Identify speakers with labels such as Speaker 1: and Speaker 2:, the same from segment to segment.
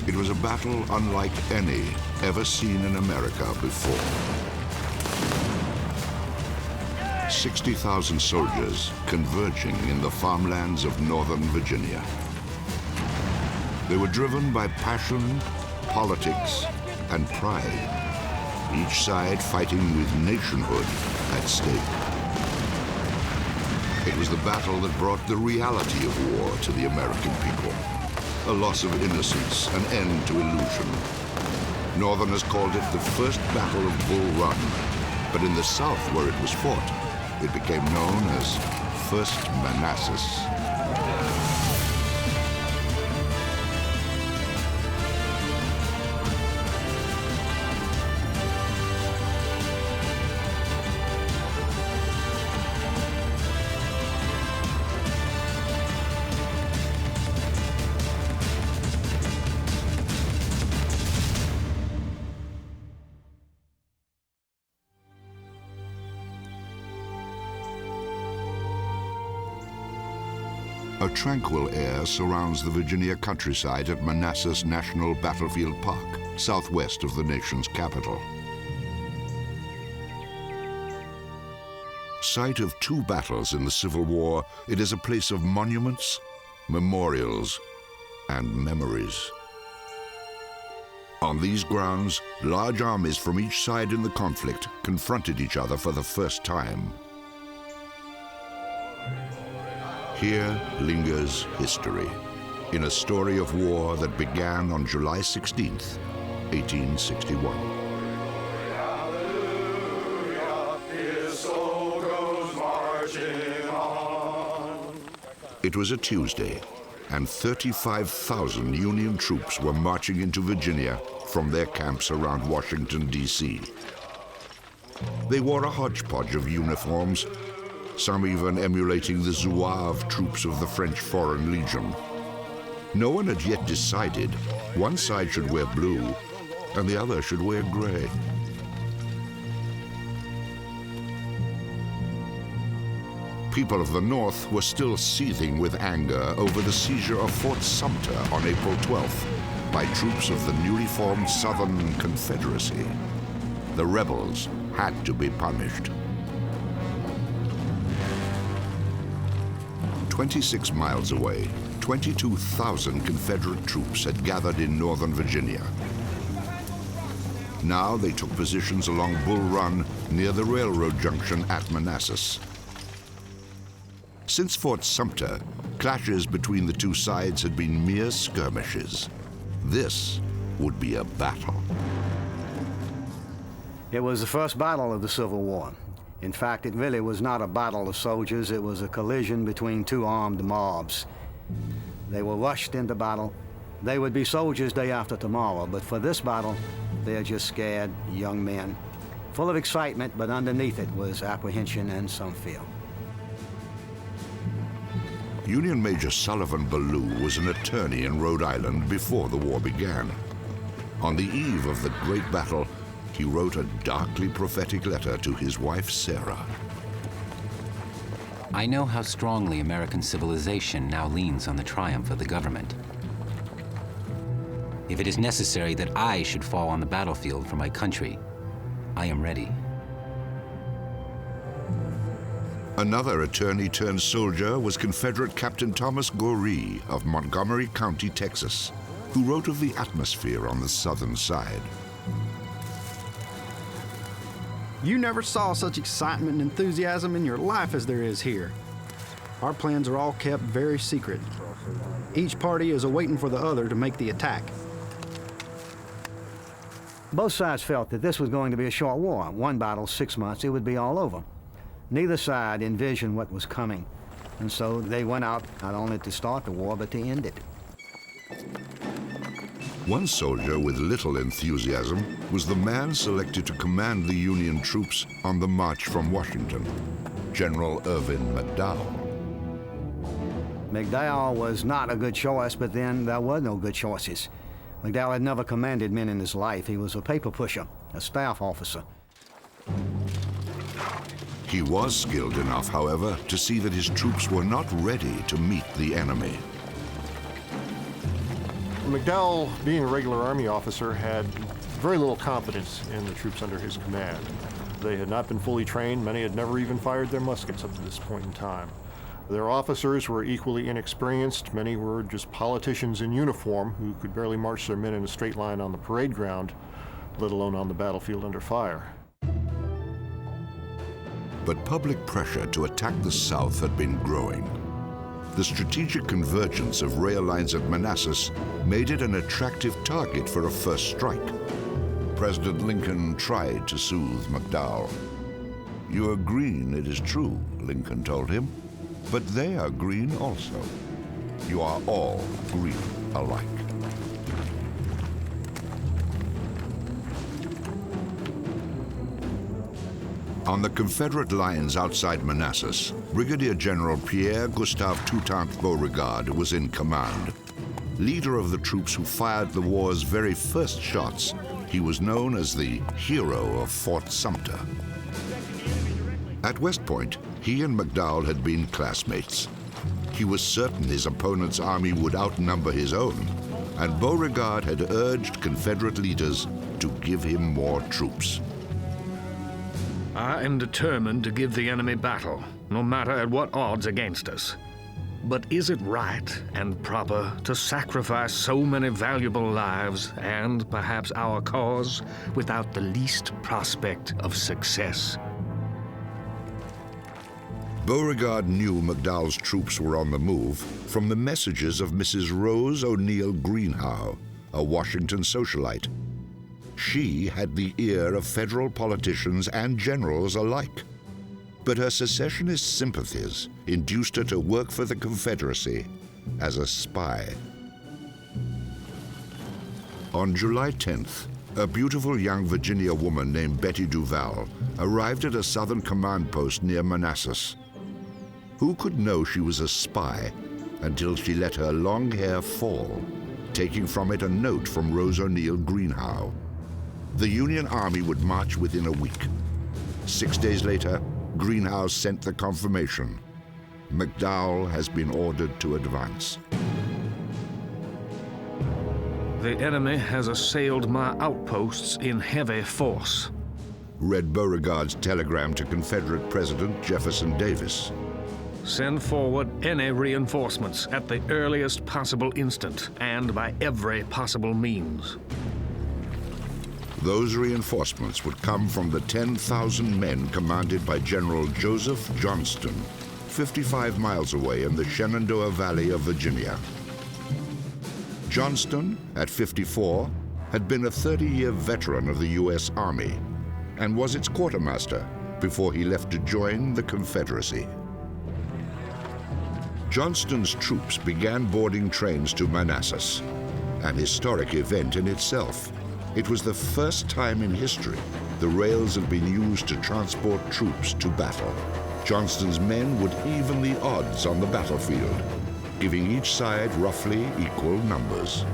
Speaker 1: It was a battle unlike any ever seen in America before. 60,000 soldiers converging in the farmlands of northern Virginia. They were driven by passion, politics, and pride, each side fighting with nationhood at stake. It was the battle that brought the reality of war to the American people. A loss of innocence, an end to illusion. Northerners called it the First Battle of Bull Run, but in the South where it was fought, it became known as First Manassas. A tranquil air surrounds the Virginia countryside at Manassas National Battlefield Park, southwest of the nation's capital. Site of two battles in the Civil War, it is a place of monuments, memorials, and memories. On these grounds, large armies from each side in the conflict confronted each other for the first time. Here lingers history, in a story of war that began on July 16th, 1861. It was a Tuesday, and 35,000 Union troops were marching into Virginia from their camps around Washington, D.C. They wore a hodgepodge of uniforms, some even emulating the Zouave troops of the French Foreign Legion. No one had yet decided one side should wear blue and the other should wear gray. People of the North were still seething with anger over the seizure of Fort Sumter on April 12th by troops of the newly formed Southern Confederacy. The rebels had to be punished. 26 miles away, 22,000 Confederate troops had gathered in northern Virginia. Now they took positions along Bull Run near the railroad junction at Manassas. Since Fort Sumter, clashes between the two sides had been mere skirmishes. This would be a battle.
Speaker 2: It was the first battle of the Civil War. In fact, it really was not a battle of soldiers, it was a collision between two armed mobs. They were rushed into battle. They would be soldiers day after tomorrow, but for this battle, they're just scared young men, full of excitement, but underneath it was apprehension and some fear.
Speaker 1: Union Major Sullivan Ballou was an attorney in Rhode Island before the war began. On the eve of the great battle, he wrote a darkly prophetic letter to his wife, Sarah.
Speaker 3: I know how strongly American civilization now leans on the triumph of the government. If it is necessary that I should fall on the battlefield for my country, I am ready.
Speaker 1: Another attorney-turned-soldier was Confederate Captain Thomas Goree of Montgomery County, Texas, who wrote of the atmosphere on the southern side.
Speaker 4: You never saw such excitement and enthusiasm in your life as there is here. Our plans are all kept very secret. Each party is awaiting for the other to make the attack.
Speaker 2: Both sides felt that this was going to be a short war. One battle, 6 months, it would be all over. Neither side envisioned what was coming, and so they went out not only to start the war, but to end it.
Speaker 1: One soldier with little enthusiasm was the man selected to command the Union troops on the march from Washington, General Irvin McDowell.
Speaker 2: McDowell was not a good choice, but then there were no good choices. McDowell had never commanded men in his life. He was a paper pusher, a staff officer.
Speaker 1: He was skilled enough, however, to see that his troops were not ready to meet the enemy.
Speaker 5: McDowell, being a regular Army officer, had very little confidence in the troops under his command. They had not been fully trained. Many had never even fired their muskets up to this point in time. Their officers were equally inexperienced. Many were just politicians in uniform who could barely march their men in a straight line on the parade ground, let alone on the battlefield under fire.
Speaker 1: But public pressure to attack the South had been growing. The strategic convergence of rail lines at Manassas made it an attractive target for a first strike. President Lincoln tried to soothe McDowell. "You are green, it is true," Lincoln told him, "but they are green also. You are all green alike." On the Confederate lines outside Manassas, Brigadier General Pierre Gustave Toutant Beauregard was in command. Leader of the troops who fired the war's very first shots, he was known as the hero of Fort Sumter. At West Point, he and McDowell had been classmates. He was certain his opponent's army would outnumber his own, and Beauregard had urged Confederate leaders to give him more troops.
Speaker 6: "I am determined to give the enemy battle, no matter at what odds against us. But is it right and proper to sacrifice so many valuable lives and perhaps our cause without the least prospect of success?"
Speaker 1: Beauregard knew McDowell's troops were on the move from the messages of Mrs. Rose O'Neill Greenhow, a Washington socialite. She had the ear of federal politicians and generals alike. But her secessionist sympathies induced her to work for the Confederacy as a spy. On July 10th, a beautiful young Virginia woman named Betty Duval arrived at a Southern command post near Manassas. Who could know she was a spy until she let her long hair fall, taking from it a note from Rose O'Neill Greenhow. The Union Army would march within a week. 6 days later, Greenhow sent the confirmation. McDowell has been ordered to advance.
Speaker 6: "The enemy has assailed my outposts in heavy force,"
Speaker 1: read Beauregard's telegram to Confederate President Jefferson Davis.
Speaker 6: "Send forward any reinforcements at the earliest possible instant and by every possible means."
Speaker 1: Those reinforcements would come from the 10,000 men commanded by General Joseph Johnston, 55 miles away in the Shenandoah Valley of Virginia. Johnston, at 54, had been a 30-year veteran of the U.S. Army and was its quartermaster before he left to join the Confederacy. Johnston's troops began boarding trains to Manassas, an historic event in itself. It was the first time in history the rails had been used to transport troops to battle. Johnston's men would even the odds on the battlefield, giving each side roughly equal numbers.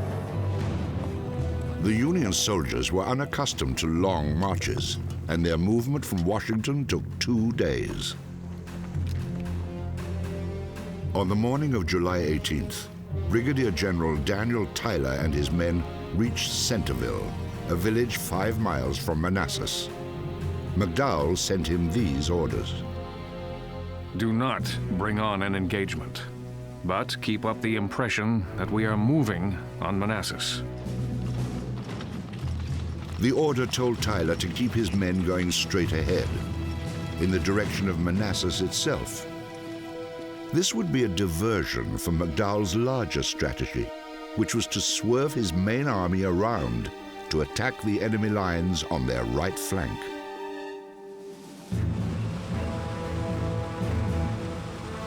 Speaker 1: The Union soldiers were unaccustomed to long marches, and their movement from Washington took 2 days. On the morning of July 18th, Brigadier General Daniel Tyler and his men reached Centerville, a village 5 miles from Manassas. McDowell sent him these orders.
Speaker 6: "Do not bring on an engagement, but keep up the impression that we are moving on Manassas."
Speaker 1: The order told Tyler to keep his men going straight ahead, in the direction of Manassas itself. This would be a diversion from McDowell's larger strategy, which was to swerve his main army around to attack the enemy lines on their right flank.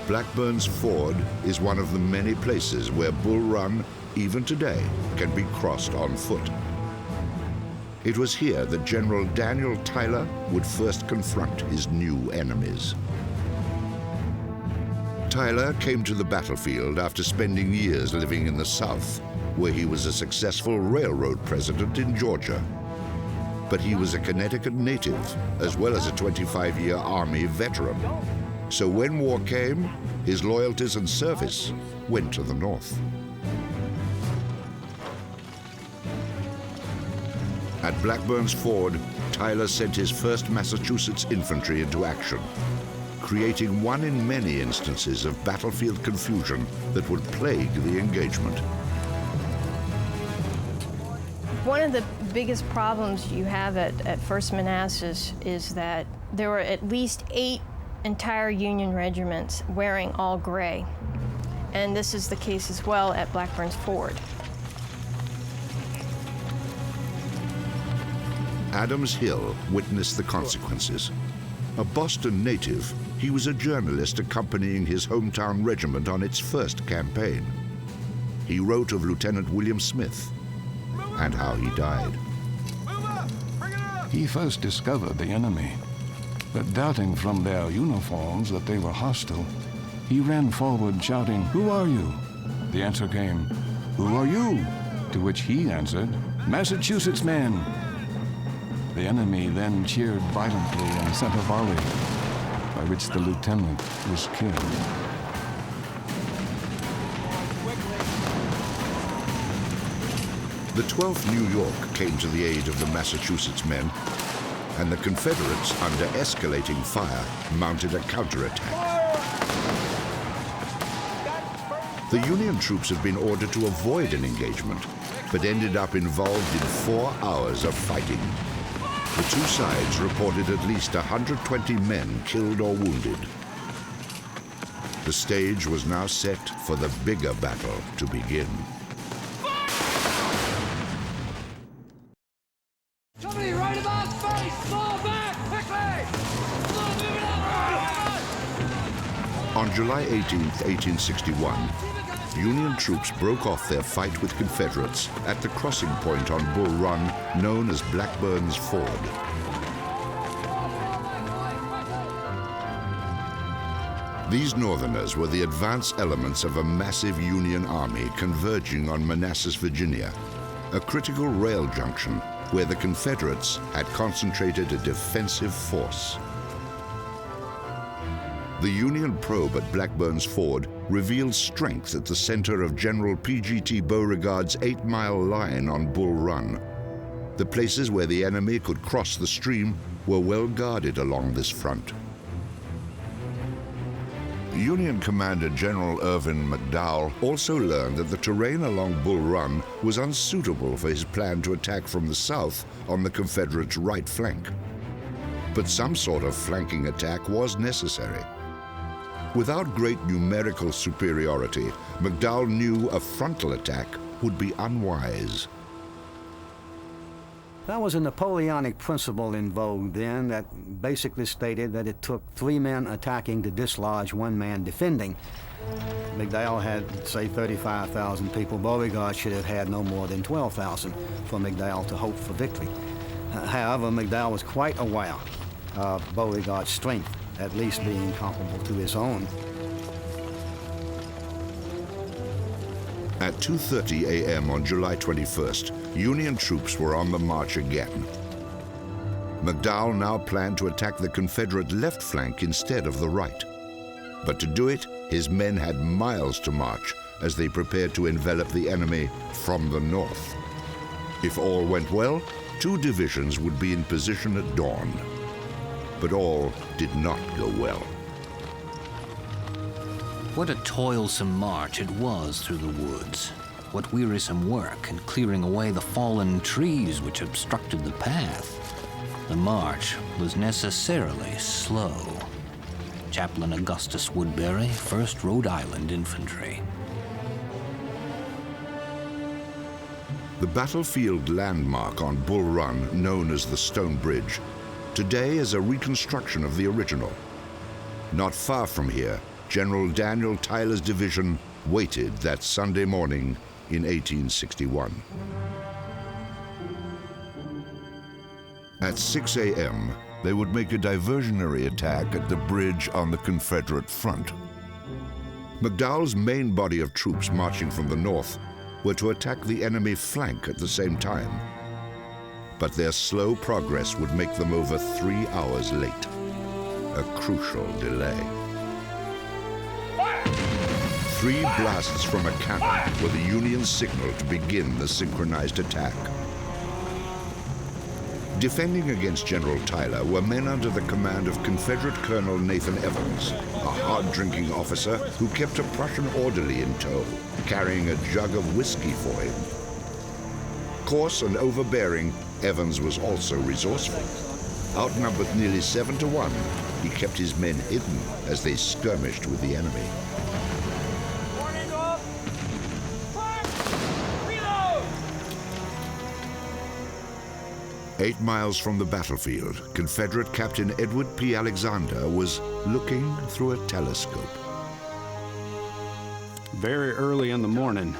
Speaker 1: Blackburn's Ford is one of the many places where Bull Run, even today, can be crossed on foot. It was here that General Daniel Tyler would first confront his new enemies. Tyler came to the battlefield after spending years living in the South, where he was a successful railroad president in Georgia. But he was a Connecticut native, as well as a 25-year Army veteran. So when war came, his loyalties and service went to the North. At Blackburn's Ford, Tyler sent his 1st Massachusetts Infantry into action, creating one in many instances of battlefield confusion that would plague the engagement.
Speaker 7: One of the biggest problems you have at First Manassas is that there were at least 8 entire Union regiments wearing all gray. And this is the case as well at Blackburn's Ford.
Speaker 1: Adams Hill witnessed the consequences. A Boston native, he was a journalist accompanying his hometown regiment on its first campaign. He wrote of Lieutenant William Smith and how he died.
Speaker 8: He first discovered the enemy, but doubting from their uniforms that they were hostile, he ran forward shouting, "Who are you?" The answer came, "Who are you?" To which he answered, "Massachusetts men." The enemy then cheered violently and sent a volley, by which the lieutenant was killed.
Speaker 1: The 12th New York came to the aid of the Massachusetts men, and the Confederates, under escalating fire, mounted a counterattack. The Union troops had been ordered to avoid an engagement, but ended up involved in 4 hours of fighting. The two sides reported at least 120 men killed or wounded. The stage was now set for the bigger battle to begin.
Speaker 9: Somebody right about face! Fall back! Quickly! Move it up!
Speaker 1: On July 18th, 1861, Union troops broke off their fight with Confederates at the crossing point on Bull Run known as Blackburn's Ford. These Northerners were the advance elements of a massive Union army converging on Manassas, Virginia, a critical rail junction where the Confederates had concentrated a defensive force. The Union probe at Blackburn's Ford revealed strength at the center of General P.G.T. Beauregard's 8-mile line on Bull Run. The places where the enemy could cross the stream were well guarded along this front. Union Commander General Irvin McDowell also learned that the terrain along Bull Run was unsuitable for his plan to attack from the south on the Confederates' right flank. But some sort of flanking attack was necessary. Without great numerical superiority, McDowell knew a frontal attack would be unwise.
Speaker 2: That was a Napoleonic principle in vogue then that basically stated that it took 3 men attacking to dislodge 1 man defending. McDowell had, say, 35,000 people. Beauregard should have had no more than 12,000 for McDowell to hope for victory. However, McDowell was quite aware of Beauregard's strength, at least being comparable to his own.
Speaker 1: At 2:30 a.m. on July 21st, Union troops were on the march again. McDowell now planned to attack the Confederate left flank instead of the right. But to do it, his men had miles to march as they prepared to envelop the enemy from the north. If all went well, 2 divisions would be in position at dawn. But all did not go well.
Speaker 10: What a toilsome march it was through the woods. What wearisome work in clearing away the fallen trees which obstructed the path. The march was necessarily slow. Chaplain Augustus Woodbury, 1st Rhode Island Infantry.
Speaker 1: The battlefield landmark on Bull Run, known as the Stone Bridge, today is a reconstruction of the original. Not far from here, General Daniel Tyler's division waited that Sunday morning in 1861. At 6 a.m., they would make a diversionary attack at the bridge on the Confederate front. McDowell's main body of troops marching from the north were to attack the enemy flank at the same time. But their slow progress would make them over 3 hours late, a crucial delay. 3 blasts from a cannon were the Union signal to begin the synchronized attack. Defending against General Tyler were men under the command of Confederate Colonel Nathan Evans, a hard-drinking officer who kept a Prussian orderly in tow, carrying a jug of whiskey for him. Coarse and overbearing, Evans was also resourceful. Outnumbered nearly 7 to 1, he kept his men hidden as they skirmished with the enemy. 8 miles from the battlefield, Confederate Captain Edward P. Alexander was looking through a telescope.
Speaker 4: Very early in the morning,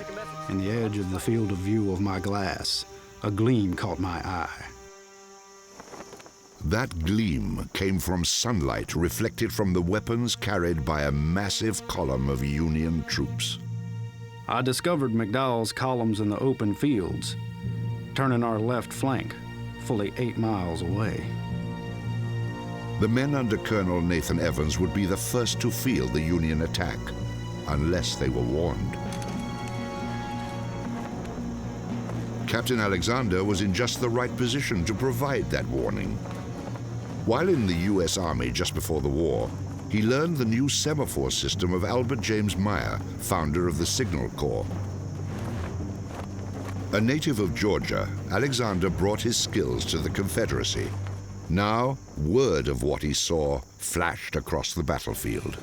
Speaker 4: in the edge of the field of view of my glass, a gleam caught my eye.
Speaker 1: That gleam came from sunlight reflected from the weapons carried by a massive column of Union troops.
Speaker 4: I discovered McDowell's columns in the open fields, turning our left flank, fully 8 miles away.
Speaker 1: The men under Colonel Nathan Evans would be the first to feel the Union attack, unless they were warned. Captain Alexander was in just the right position to provide that warning. While in the U.S. Army just before the war, he learned the new semaphore system of Albert James Meyer, founder of the Signal Corps. A native of Georgia, Alexander brought his skills to the Confederacy. Now, word of what he saw flashed across the battlefield.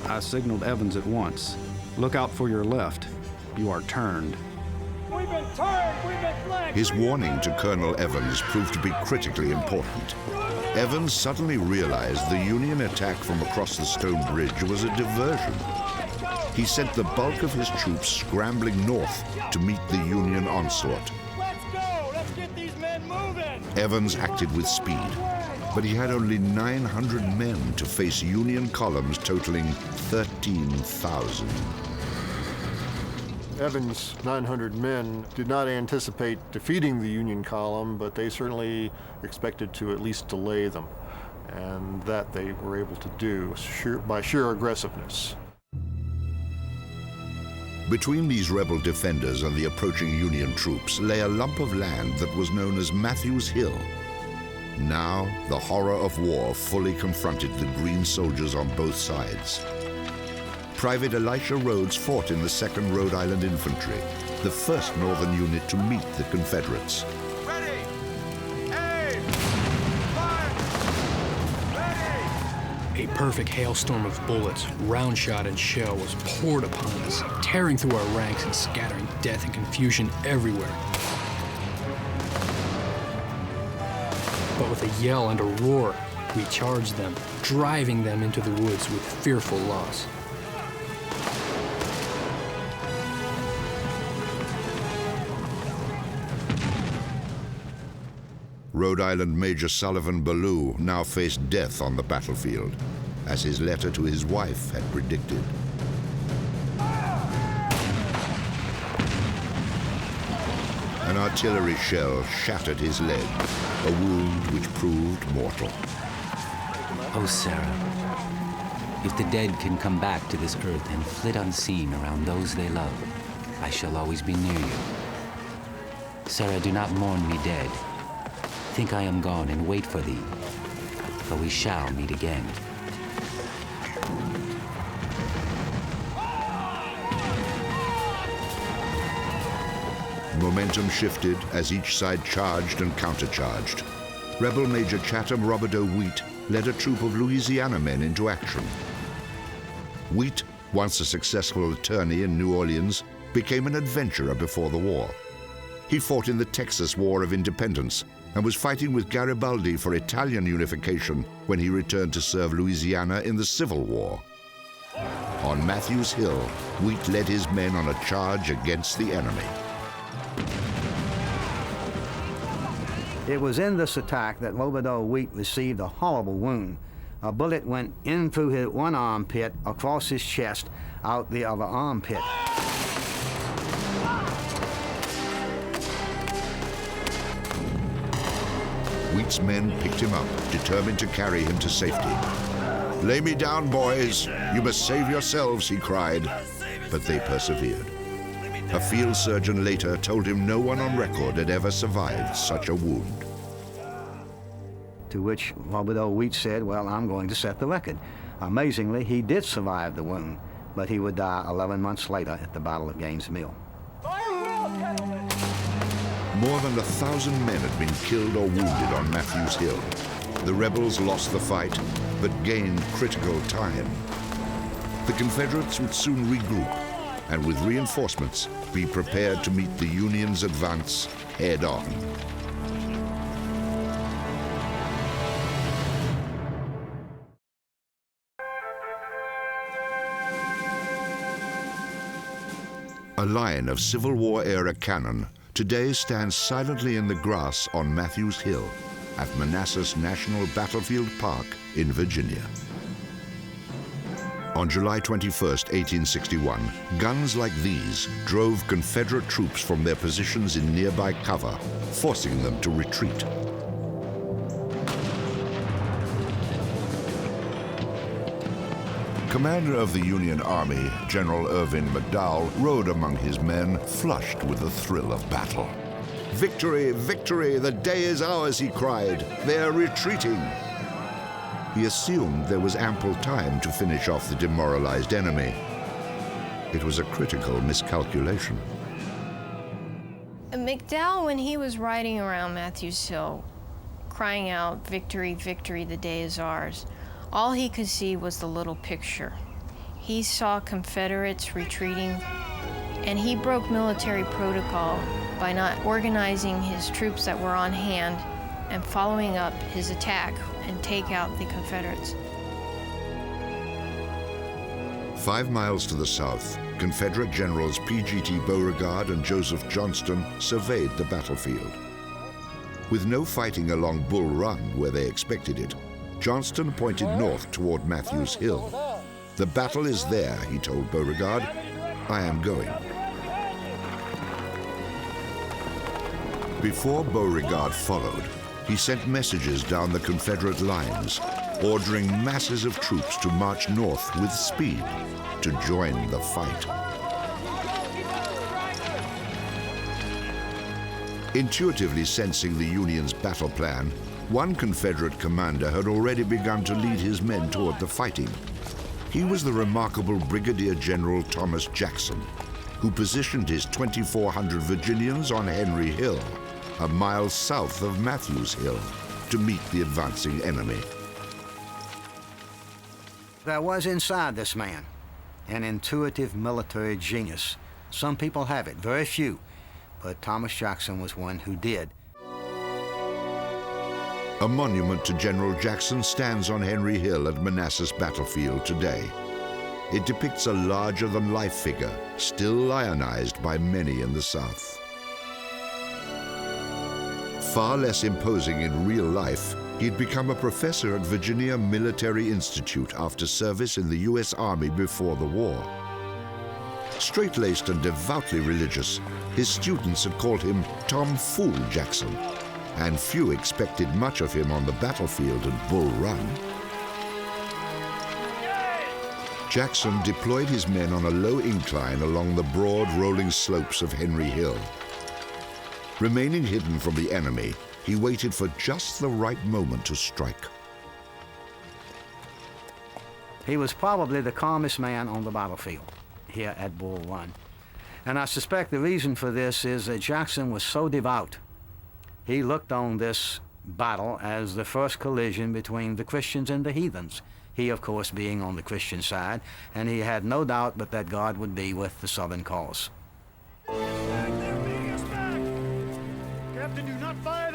Speaker 4: I signaled Evans at once. Look out for your left. You are turned.
Speaker 9: We've been turned! We've been flanked!
Speaker 1: His warning to Colonel Evans proved to be critically important. Evans suddenly realized the Union attack from across the Stone Bridge was a diversion. He sent the bulk of his troops scrambling north to meet the Union onslaught.
Speaker 9: Let's go! Let's get these men moving!
Speaker 1: Evans acted with speed, but he had only 900 men to face Union columns totaling 13,000.
Speaker 5: Evans' 900 men did not anticipate defeating the Union column, but they certainly expected to at least delay them, and that they were able to do by sheer aggressiveness.
Speaker 1: Between these rebel defenders and the approaching Union troops lay a lump of land that was known as Matthews Hill. Now, the horror of war fully confronted the green soldiers on both sides. Private Elisha Rhodes fought in the 2nd Rhode Island Infantry, the first northern unit to meet the Confederates.
Speaker 9: Ready! Aim! Fire! Ready!
Speaker 11: A perfect hailstorm of bullets, round shot and shell was poured upon us, tearing through our ranks and scattering death and confusion everywhere. But with a yell and a roar, we charged them, driving them into the woods with fearful loss.
Speaker 1: Rhode Island Major Sullivan Ballou now faced death on the battlefield, as his letter to his wife had predicted. An artillery shell shattered his leg, a wound which proved mortal.
Speaker 3: Oh, Sarah, if the dead can come back to this earth and flit unseen around those they love, I shall always be near you. Sarah, do not mourn me dead. Think I am gone and wait for thee, for we shall meet again.
Speaker 1: Momentum shifted as each side charged and countercharged. Rebel Major Chatham Robideau Wheat led a troop of Louisiana men into action. Wheat, once a successful attorney in New Orleans, became an adventurer before the war. He fought in the Texas War of Independence and was fighting with Garibaldi for Italian unification when he returned to serve Louisiana in the Civil War. On Matthews Hill, Wheat led his men on a charge against the enemy.
Speaker 2: It was in this attack that Robideau Wheat received a horrible wound. A bullet went in through his one armpit, across his chest, out the other armpit.
Speaker 1: Wheat's men picked him up, determined to carry him to safety. "Lay me down, boys. You must save yourselves," he cried. But they persevered. A field surgeon later told him no one on record had ever survived such a wound.
Speaker 2: To which Robert O. Wheat said, well, I'm going to set the record. Amazingly, he did survive the wound, but he would die 11 months later at the Battle of Gaines' Mill.
Speaker 1: More than 1,000 men had been killed or wounded on Matthews Hill. The rebels lost the fight, but gained critical time. The Confederates would soon regroup, and with reinforcements, be prepared to meet the Union's advance head-on. A line of Civil War-era cannon today stands silently in the grass on Matthews Hill at Manassas National Battlefield Park in Virginia. On July 21, 1861, guns like these drove Confederate troops from their positions in nearby cover, forcing them to retreat. Commander of the Union Army, General Irvin McDowell, rode among his men, flushed with the thrill of battle. "Victory, victory, the day is ours," he cried. "They are retreating." He assumed there was ample time to finish off the demoralized enemy. It was a critical miscalculation.
Speaker 7: McDowell, when he was riding around Matthews Hill, crying out, "Victory, victory, the day is ours," all he could see was the little picture. He saw Confederates retreating, and he broke military protocol by not organizing his troops that were on hand and following up his attack and take out the Confederates.
Speaker 1: 5 miles to the south, Confederate Generals P.G.T. Beauregard and Joseph Johnston surveyed the battlefield. With no fighting along Bull Run where they expected it, Johnston pointed north toward Matthews Hill. "The battle is there," he told Beauregard. "I am going." Before Beauregard followed, he sent messages down the Confederate lines, ordering masses of troops to march north with speed to join the fight. Intuitively sensing the Union's battle plan, one Confederate commander had already begun to lead his men toward the fighting. He was the remarkable Brigadier General Thomas Jackson, who positioned his 2,400 Virginians on Henry Hill, a mile south of Matthews Hill, to meet the advancing enemy.
Speaker 2: There was inside this man an intuitive military genius. Some people have it, very few, but Thomas Jackson was one who did.
Speaker 1: A monument to General Jackson stands on Henry Hill at Manassas Battlefield today. It depicts a larger-than-life figure, still lionized by many in the South. Far less imposing in real life, he'd become a professor at Virginia Military Institute after service in the U.S. Army before the war. Straight-laced and devoutly religious, his students had called him Tom Fool Jackson, and few expected much of him on the battlefield at Bull Run. Jackson deployed his men on a low incline along the broad rolling slopes of Henry Hill. Remaining hidden from the enemy, he waited for just the right moment to strike.
Speaker 2: He was probably the calmest man on the battlefield here at Bull Run. And I suspect the reason for this is that Jackson was so devout. He looked on this battle as the first collision between the Christians and the heathens. He, of course, being on the Christian side, and he had no doubt but that God would be with the Southern cause.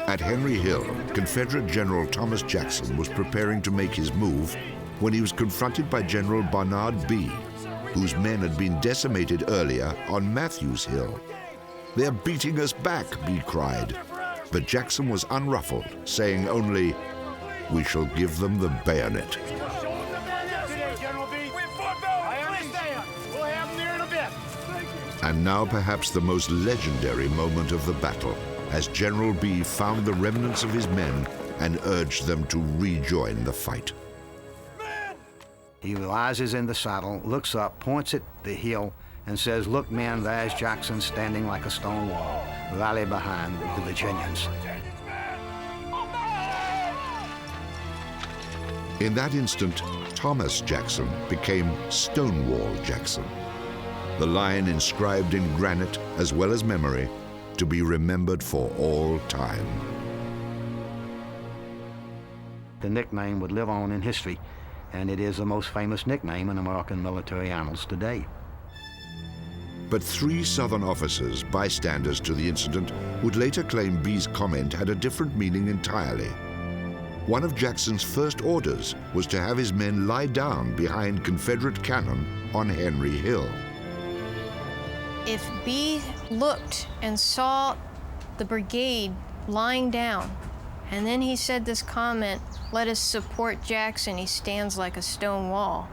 Speaker 1: At Henry Hill, Confederate General Thomas Jackson was preparing to make his move when he was confronted by General Barnard Bee, whose men had been decimated earlier on Matthews Hill. "They're beating us back," Bee cried. But Jackson was unruffled, saying only, "We shall give them the bayonet." And now perhaps the most legendary moment of the battle, as General Bee found the remnants of his men and urged them to rejoin the fight.
Speaker 2: He rises in the saddle, looks up, points at the hill, and says, "Look, men, there's Jackson standing like a stone wall. Rally behind the Virginians."
Speaker 1: In that instant, Thomas Jackson became Stonewall Jackson, the line inscribed in granite as well as memory, to be remembered for all time.
Speaker 2: The nickname would live on in history, and it is the most famous nickname in American military annals today.
Speaker 1: But 3 Southern officers, bystanders to the incident, would later claim B's comment had a different meaning entirely. One of Jackson's first orders was to have his men lie down behind Confederate cannon on Henry Hill.
Speaker 7: If B looked and saw the brigade lying down, and then he said this comment, "Let us support Jackson, he stands like a stone wall,"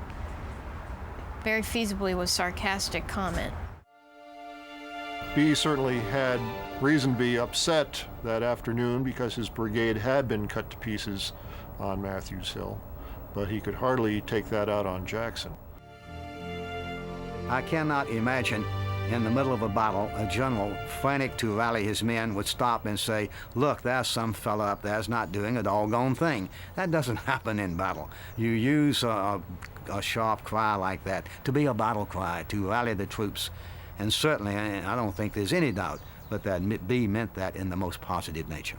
Speaker 7: very feasibly was sarcastic comment.
Speaker 5: B certainly had reason to be upset that afternoon because his brigade had been cut to pieces on Matthews Hill, but he could hardly take that out on Jackson.
Speaker 2: I cannot imagine in the middle of a battle, a general frantic to rally his men would stop and say, "Look, there's some fella up there's not doing a doggone thing." That doesn't happen in battle. You use a sharp cry like that to be a battle cry, to rally the troops. And certainly, I don't think there's any doubt, but that B meant that in the most positive nature.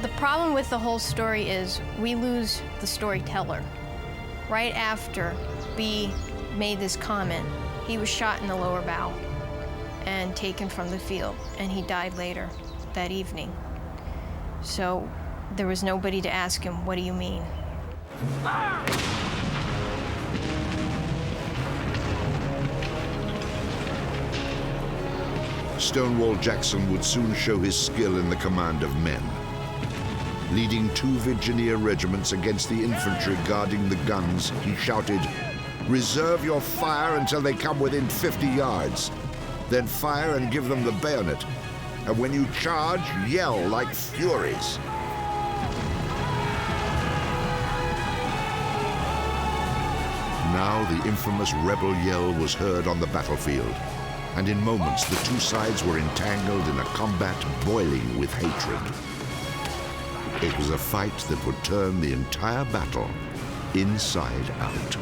Speaker 7: The problem with the whole story is we lose the storyteller. Right after B made this comment, he was shot in the lower bow and taken from the field, and he died later that evening. So there was nobody to ask him, "What do you mean?"
Speaker 1: Stonewall Jackson would soon show his skill in the command of men. Leading 2 Virginia regiments against the infantry guarding the guns, he shouted, "Reserve your fire until they come within 50 yards. Then fire and give them the bayonet. And when you charge, yell like furies." Now the infamous rebel yell was heard on the battlefield, and in moments the 2 sides were entangled in a combat boiling with hatred. It was a fight that would turn the entire battle inside out.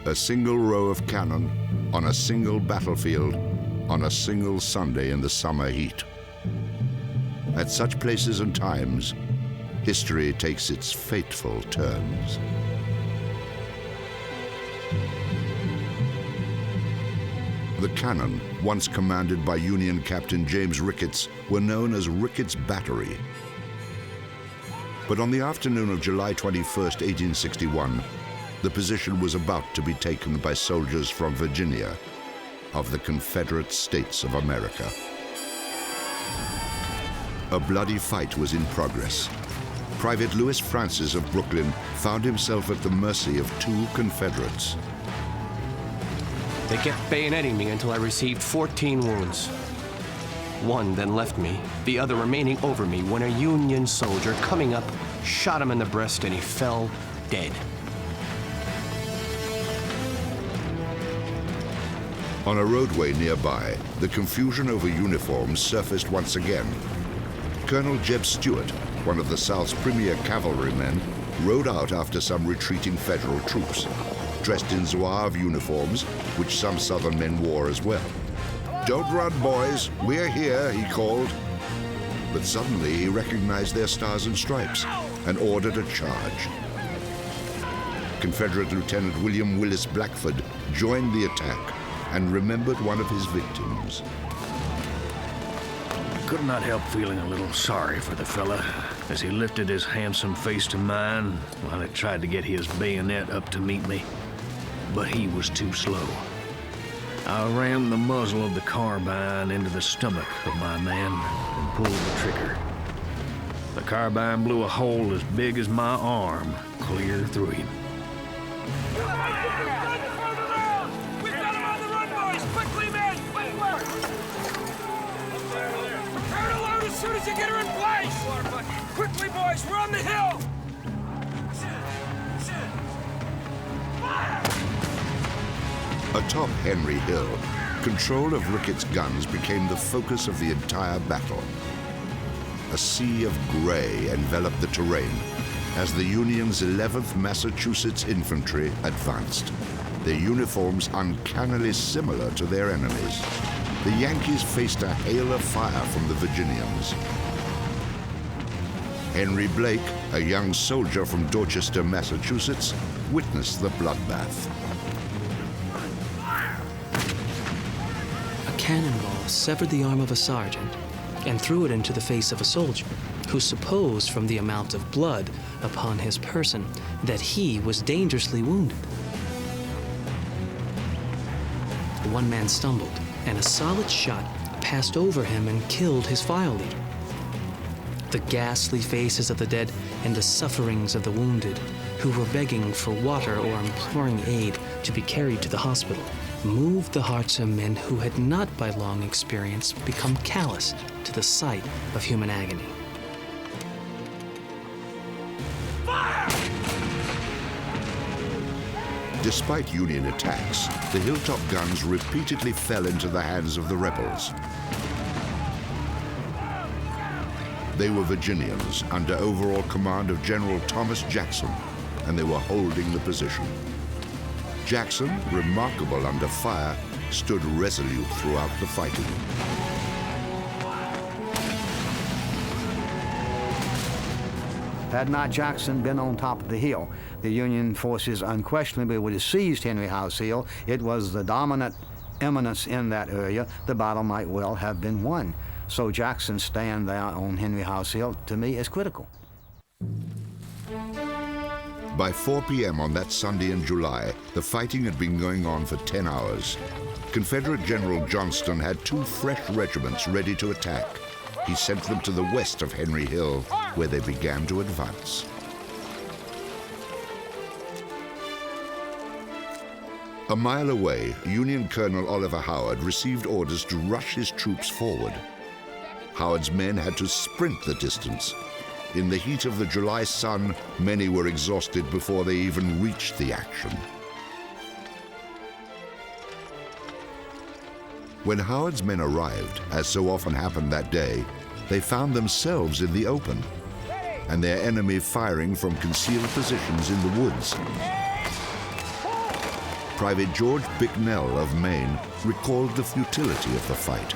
Speaker 1: A single row of cannon on a single battlefield on a single Sunday in the summer heat. At such places and times, history takes its fateful turns. The cannon, once commanded by Union Captain James Ricketts, were known as Ricketts Battery. But on the afternoon of July 21st, 1861, the position was about to be taken by soldiers from Virginia, of the Confederate States of America. A bloody fight was in progress. Private Lewis Francis of Brooklyn found himself at the mercy of 2 Confederates.
Speaker 12: They kept bayoneting me until I received 14 wounds. One then left me, the other remaining over me when a Union soldier coming up shot him in the breast and he fell dead.
Speaker 1: On a roadway nearby, the confusion over uniforms surfaced once again. Colonel Jeb Stuart, one of the South's premier cavalrymen, rode out after some retreating Federal troops, dressed in zouave uniforms, which some Southern men wore as well. "Don't run, boys, we're here," he called. But suddenly he recognized their stars and stripes and ordered a charge. Confederate Lieutenant William Willis Blackford joined the attack and remembered one of his victims.
Speaker 6: I could not help feeling a little sorry for the fella as he lifted his handsome face to mine while it tried to get his bayonet up to meet me. But he was too slow. I rammed the muzzle of the carbine into the stomach of my man and pulled the trigger. The carbine blew a hole as big as my arm clear through him.
Speaker 9: as you get her in place! Quickly, boys, we're on the hill!
Speaker 1: Atop Henry Hill, control of Ricketts' guns became the focus of the entire battle. A sea of gray enveloped the terrain as the Union's 11th Massachusetts Infantry advanced, their uniforms uncannily similar to their enemies. The Yankees faced a hail of fire from the Virginians. Henry Blake, a young soldier from Dorchester, Massachusetts, witnessed the bloodbath.
Speaker 13: A cannonball severed the arm of a sergeant and threw it into the face of a soldier, who supposed from the amount of blood upon his person that he was dangerously wounded. One man stumbled, and a solid shot passed over him and killed his file leader. The ghastly faces of the dead and the sufferings of the wounded, who were begging for water or imploring aid to be carried to the hospital, moved the hearts of men who had not by long experience become callous to the sight of human agony.
Speaker 1: Despite Union attacks, the hilltop guns repeatedly fell into the hands of the rebels. They were Virginians under overall command of General Thomas Jackson, and they were holding the position. Jackson, remarkable under fire, stood resolute throughout the fighting.
Speaker 2: Had not Jackson been on top of the hill, the Union forces unquestionably would have seized Henry House Hill. It was the dominant eminence in that area. The battle might well have been won. So Jackson's stand there on Henry House Hill, to me, is critical.
Speaker 1: By 4 p.m. on that Sunday in July, the fighting had been going on for 10 hours. Confederate General Johnston had 2 fresh regiments ready to attack. He sent them to the west of Henry Hill, where they began to advance. A mile away, Union Colonel Oliver Howard received orders to rush his troops forward. Howard's men had to sprint the distance. In the heat of the July sun, many were exhausted before they even reached the action. When Howard's men arrived, as so often happened that day, they found themselves in the open, and their enemy firing from concealed positions in the woods. Private George Bicknell of Maine recalled the futility of the fight.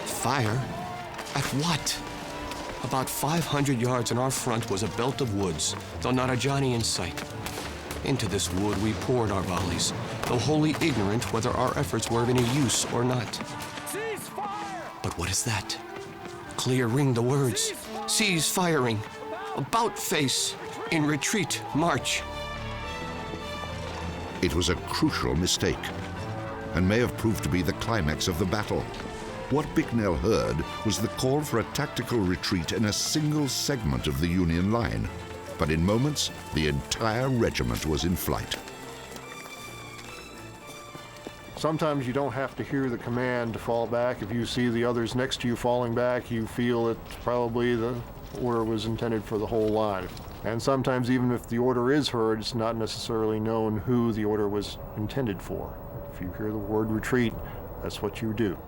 Speaker 12: Fire? At what? About 500 yards in our front was a belt of woods, though not a Johnny in sight. Into this wood we poured our volleys, though wholly ignorant whether our efforts were of any use or not.
Speaker 9: Cease fire!
Speaker 12: But what is that? Clear ring the words. Cease firing. About face. In retreat, march.
Speaker 1: It was a crucial mistake, and may have proved to be the climax of the battle. What Bicknell heard was the call for a tactical retreat in a single segment of the Union line. But in moments, the entire regiment was in flight.
Speaker 5: Sometimes you don't have to hear the command to fall back. If you see the others next to you falling back, you feel that probably the order was intended for the whole line. And sometimes even if the order is heard, it's not necessarily known who the order was intended for. If you hear the word retreat, that's what you do.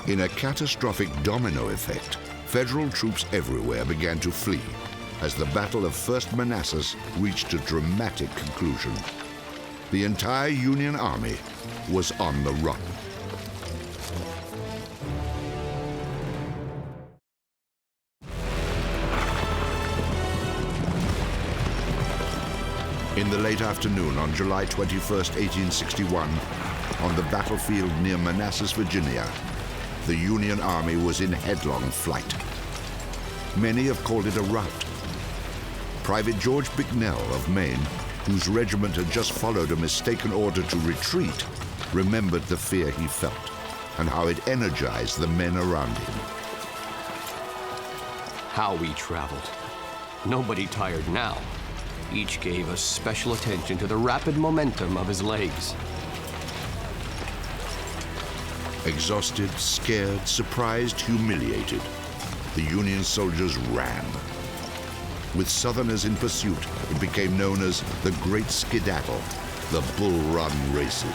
Speaker 1: In a catastrophic domino effect, Federal troops everywhere began to flee as the Battle of First Manassas reached a dramatic conclusion. The entire Union Army was on the run. In the late afternoon on July 21st, 1861, on the battlefield near Manassas, Virginia, the Union Army was in headlong flight. Many have called it a rout. Private George Bicknell of Maine, whose regiment had just followed a mistaken order to retreat, remembered the fear he felt and how it energized the men around him.
Speaker 12: How we traveled. Nobody tired now. Each gave us special attention to the rapid momentum of his legs.
Speaker 1: Exhausted, scared, surprised, humiliated, the Union soldiers ran. With Southerners in pursuit, it became known as the Great Skedaddle, the Bull Run races.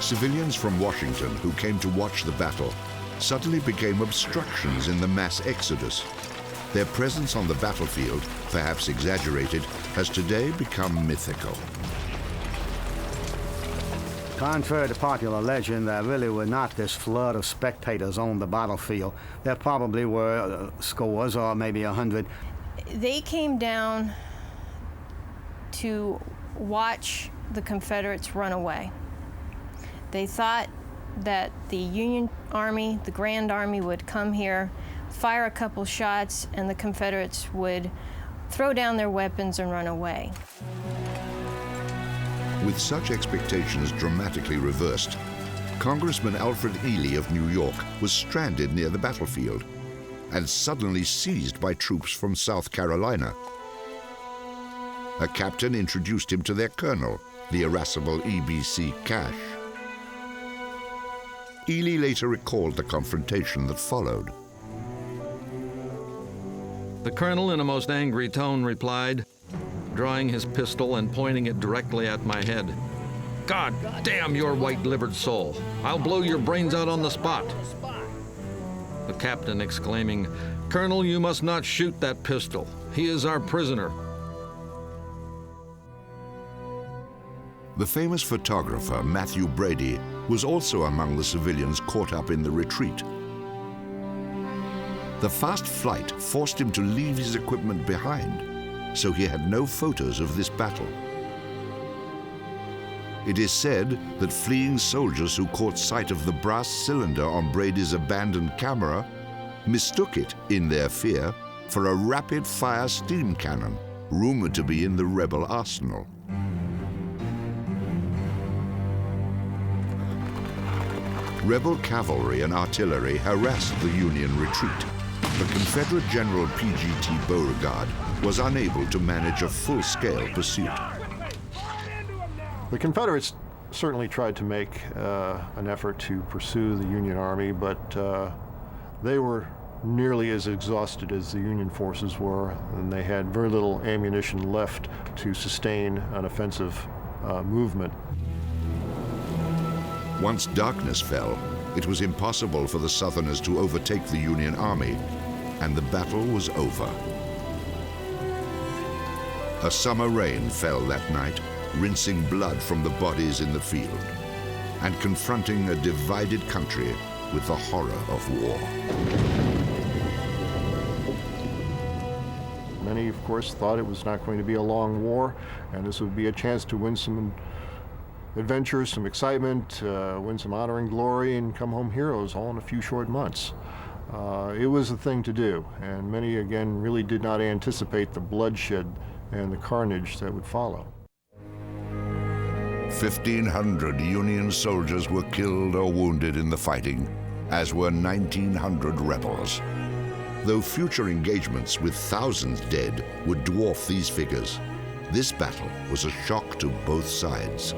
Speaker 1: Civilians from Washington who came to watch the battle suddenly became obstructions in the mass exodus. Their presence on the battlefield, perhaps exaggerated, has today become mythical.
Speaker 2: Contrary to popular legend, there really were not this flood of spectators on the battlefield. There probably were scores or maybe 100.
Speaker 7: They came down to watch the Confederates run away. They thought that the Union Army, the Grand Army, would come here, fire a couple shots, and the Confederates would throw down their weapons and run away.
Speaker 1: With such expectations dramatically reversed, Congressman Alfred Ely of New York was stranded near the battlefield and suddenly seized by troops from South Carolina. A captain introduced him to their colonel, the irascible E.B.C. Cash. Ely later recalled the confrontation that followed.
Speaker 14: The colonel, in a most angry tone, replied, drawing his pistol and pointing it directly at my head, "God damn your white-livered soul! I'll blow your brains out on the spot!" The captain exclaiming, "Colonel, you must not shoot that pistol. He is our prisoner."
Speaker 1: The famous photographer Matthew Brady was also among the civilians caught up in the retreat. The fast flight forced him to leave his equipment behind, so he had no photos of this battle. It is said that fleeing soldiers who caught sight of the brass cylinder on Brady's abandoned camera mistook it, in their fear, for a rapid-fire steam cannon, rumored to be in the rebel arsenal. Rebel cavalry and artillery harassed the Union retreat. The Confederate General P.G.T. Beauregard was unable to manage a full-scale pursuit.
Speaker 5: The Confederates certainly tried to make an effort to pursue the Union Army, but they were nearly as exhausted as the Union forces were, and they had very little ammunition left to sustain an offensive movement.
Speaker 1: Once darkness fell, it was impossible for the Southerners to overtake the Union Army, and the battle was over. A summer rain fell that night, rinsing blood from the bodies in the field, and confronting a divided country with the horror of war.
Speaker 5: Many, of course, thought it was not going to be a long war, and this would be a chance to win some adventure, some excitement, win some honor and glory, and come home heroes all in a few short months. It was the thing to do, and many, again, really did not anticipate the bloodshed and the carnage that would follow.
Speaker 1: 1,500 Union soldiers were killed or wounded in the fighting, as were 1,900 rebels. Though future engagements with thousands dead would dwarf these figures, this battle was a shock to both sides.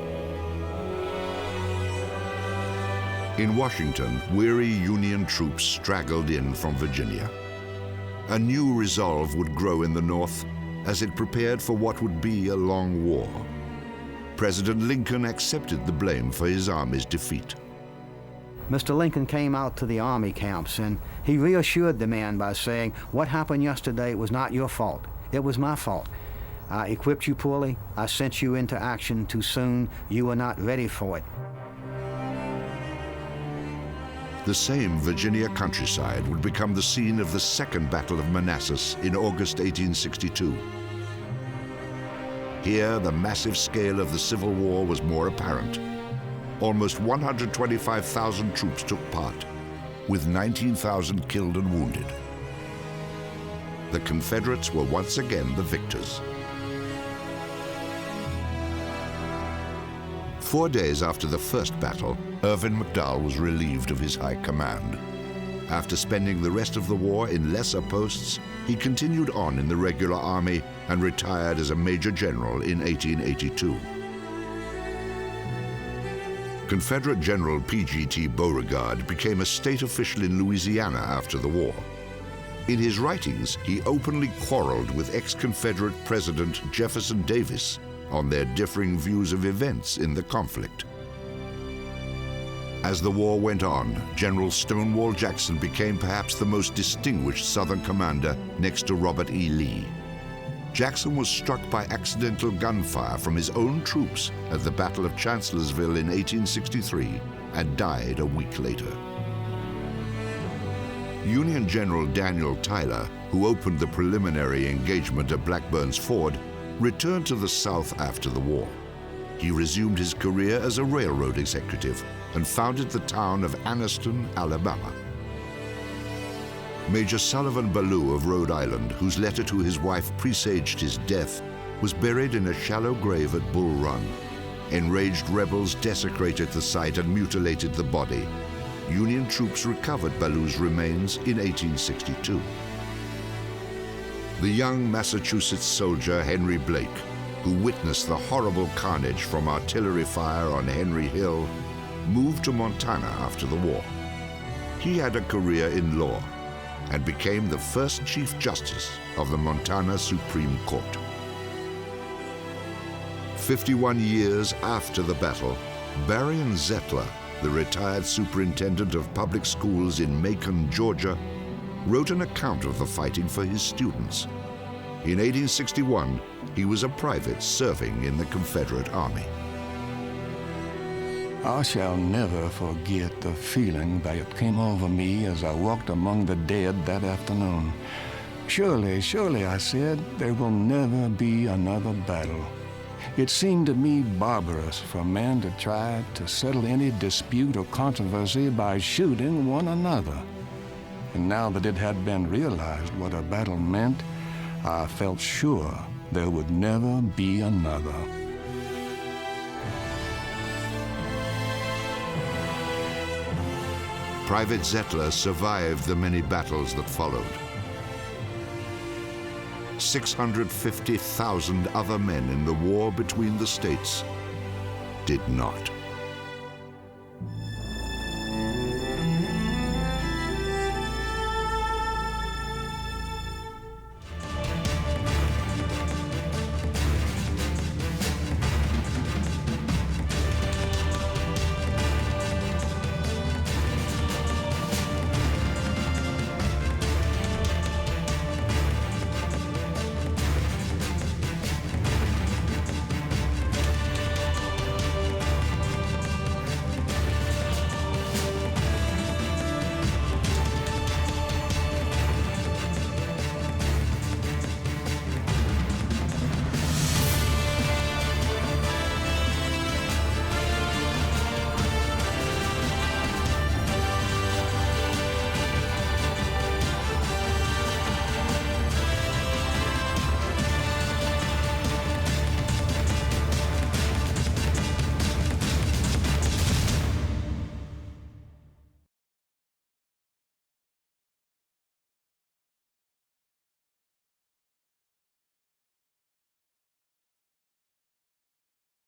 Speaker 1: In Washington, weary Union troops straggled in from Virginia. A new resolve would grow in the North as it prepared for what would be a long war. President Lincoln accepted the blame for his army's defeat.
Speaker 2: Mr. Lincoln came out to the army camps and he reassured the men by saying, "What happened yesterday was not your fault. It was my fault. I equipped you poorly. I sent you into action too soon. You were not ready for it."
Speaker 1: The same Virginia countryside would become the scene of the Second Battle of Manassas in August 1862. Here, the massive scale of the Civil War was more apparent. Almost 125,000 troops took part, with 19,000 killed and wounded. The Confederates were once again the victors. 4 days after the first battle, Irvin McDowell was relieved of his high command. After spending the rest of the war in lesser posts, he continued on in the regular army and retired as a major general in 1882. Confederate General P.G.T. Beauregard became a state official in Louisiana after the war. In his writings, he openly quarreled with ex-Confederate President Jefferson Davis on their differing views of events in the conflict. As the war went on, General Stonewall Jackson became perhaps the most distinguished Southern commander next to Robert E. Lee. Jackson was struck by accidental gunfire from his own troops at the Battle of Chancellorsville in 1863 and died a week later. Union General Daniel Tyler, who opened the preliminary engagement at Blackburn's Ford, returned to the South after the war. He resumed his career as a railroad executive and founded the town of Anniston, Alabama. Major Sullivan Ballou of Rhode Island, whose letter to his wife presaged his death, was buried in a shallow grave at Bull Run. Enraged rebels desecrated the site and mutilated the body. Union troops recovered Ballou's remains in 1862. The young Massachusetts soldier Henry Blake, who witnessed the horrible carnage from artillery fire on Henry Hill, moved to Montana after the war. He had a career in law and became the first Chief Justice of the Montana Supreme Court. 51 years after the battle, Barrion Zettler, the retired superintendent of public schools in Macon, Georgia, wrote an account of the fighting for his students. In 1861, he was a private serving in the Confederate Army.
Speaker 8: I shall never forget the feeling that came over me as I walked among the dead that afternoon. Surely, surely, I said, there will never be another battle. It seemed to me barbarous for men to try to settle any dispute or controversy by shooting one another. And now that it had been realized what a battle meant, I felt sure there would never be another.
Speaker 1: Private Zettler survived the many battles that followed. 650,000 other men in the war between the states did not.